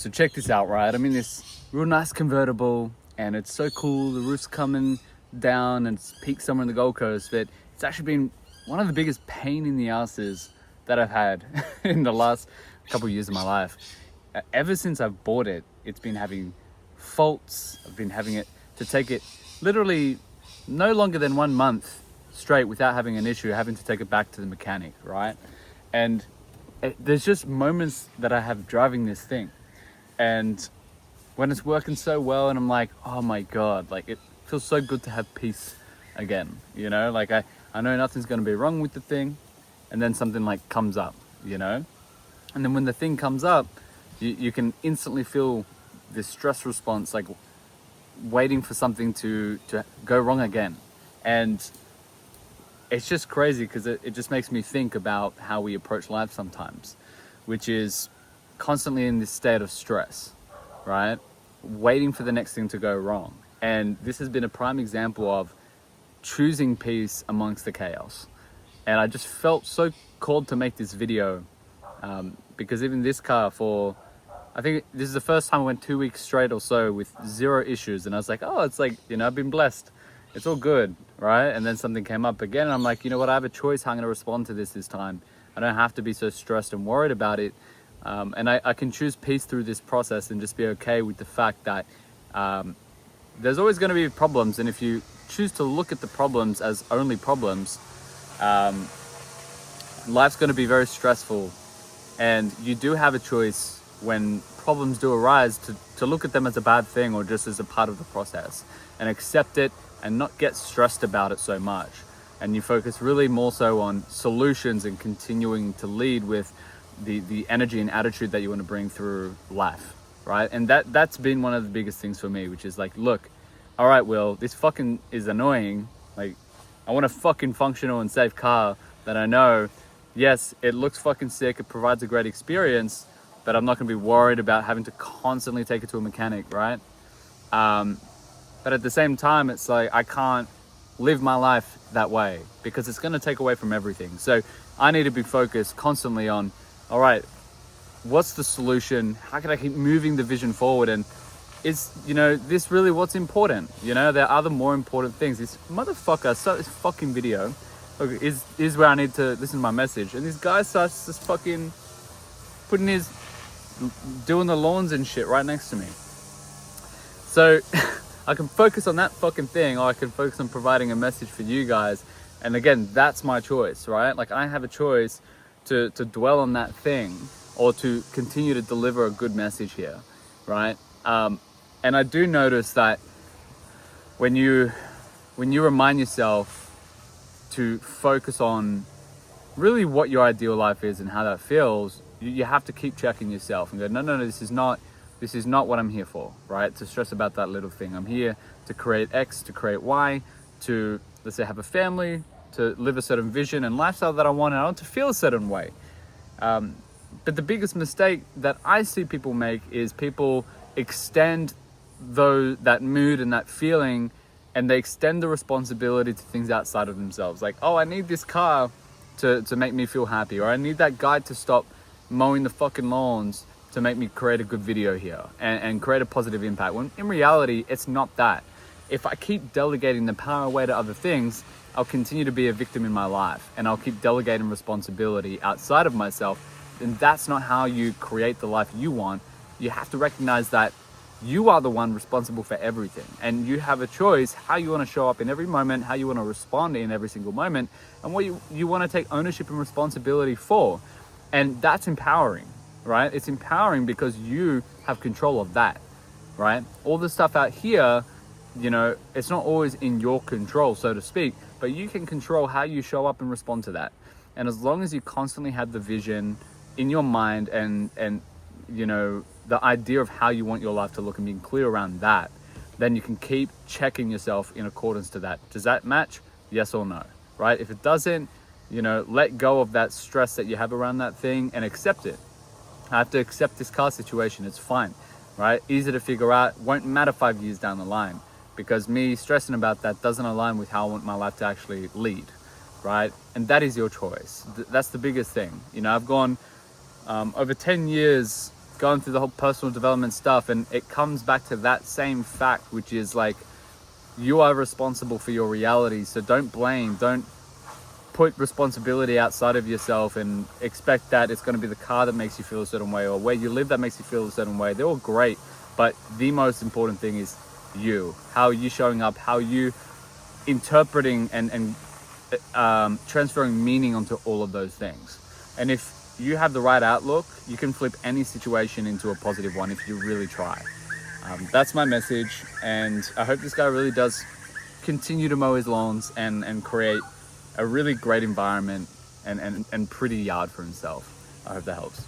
So check this out, right? I'm in this real nice convertible and it's so cool. The roof's coming down and it's peaked somewhere in the Gold Coast, but it's actually been one of the biggest pain in the asses that I've had in the last couple of years of my life. Ever since I've bought it, it's been having faults. I've been having it to take it literally no longer than 1 month straight without having an issue, having to take it back to the mechanic, right? And there's just moments that I have driving this thing. And when it's working so well and I'm like, oh my God, like it feels so good to have peace again, you know? Like I know nothing's gonna be wrong with the thing, and then something like comes up, you know? And then when the thing comes up, you can instantly feel this stress response, like waiting for something to go wrong again. And it's just crazy because it just makes me think about how we approach life sometimes, which is constantly in this state of stress, right? Waiting for the next thing to go wrong. And this has been a prime example of choosing peace amongst the chaos. And I just felt so called to make this video because even this car, I think this is the first time I went 2 weeks straight or so with 0 issues. And I was like, oh, it's like, you know, I've been blessed. It's all good, right? And then something came up again. And I'm like, you know what? I have a choice how I'm going to respond to this time. I don't have to be so stressed and worried about it. And I can choose peace through this process and just be okay with the fact that there's always going to be problems. And if you choose to look at the problems as only problems, life's going to be very stressful. And you do have a choice when problems do arise to look at them as a bad thing or just as a part of the process and accept it and not get stressed about it so much. And you focus really more so on solutions and continuing to lead with the energy and attitude that you want to bring through life, right? And that's been one of the biggest things for me, which is like, look, all right, Will, this fucking is annoying. Like, I want a fucking functional and safe car that I know, yes, it looks fucking sick, it provides a great experience, but I'm not going to be worried about having to constantly take it to a mechanic, right? But at the same time, it's like I can't live my life that way because it's going to take away from everything. So I need to be focused constantly on, all right, what's the solution? How can I keep moving the vision forward? And is, you know, this really what's important? You know, there are other more important things. This motherfucker started this fucking video. Look, is where I need to listen to my message. And this guy starts just fucking doing the lawns and shit right next to me. So I can focus on that fucking thing, or I can focus on providing a message for you guys. And again, that's my choice, right? Like I have a choice to dwell on that thing or to continue to deliver a good message here, right? And I do notice that when you remind yourself to focus on really what your ideal life is and how that feels, you have to keep checking yourself and go, no, this is not what I'm here for, right? To stress about that little thing. I'm here to create X, to create Y, to, let's say, have a family, to live a certain vision and lifestyle that I want, and I want to feel a certain way. But the biggest mistake that I see people make is people extend that mood and that feeling, and they extend the responsibility to things outside of themselves. Like, oh, I need this car to make me feel happy, or I need that guy to stop mowing the fucking lawns to make me create a good video here and create a positive impact. When in reality, it's not that. If I keep delegating the power away to other things, I'll continue to be a victim in my life, and I'll keep delegating responsibility outside of myself. And that's not how you create the life you want. You have to recognize that you are the one responsible for everything, and you have a choice how you want to show up in every moment, how you want to respond in every single moment, and what you want to take ownership and responsibility for. And that's empowering, right? It's empowering because you have control of that, right? All the stuff out here, you know, it's not always in your control, so to speak, but you can control how you show up and respond to that. And as long as you constantly have the vision in your mind and you know, the idea of how you want your life to look and being clear around that, then you can keep checking yourself in accordance to that. Does that match? Yes or no, right? If it doesn't, you know, let go of that stress that you have around that thing and accept it. I have to accept this car situation. It's fine, right? Easy to figure out. Won't matter 5 years down the line, because me stressing about that doesn't align with how I want my life to actually lead, right? And that is your choice. That's the biggest thing. You know, I've gone over 10 years going through the whole personal development stuff, and it comes back to that same fact, which is like, you are responsible for your reality. So don't put responsibility outside of yourself and expect that it's going to be the car that makes you feel a certain way, or where you live that makes you feel a certain way. They're all great, but the most important thing is you. How are you showing up? How are you interpreting and transferring meaning onto all of those things? And if you have the right outlook, you can flip any situation into a positive one if you really try. That's my message, and I hope this guy really does continue to mow his lawns and create a really great environment and pretty yard for himself. I hope that helps.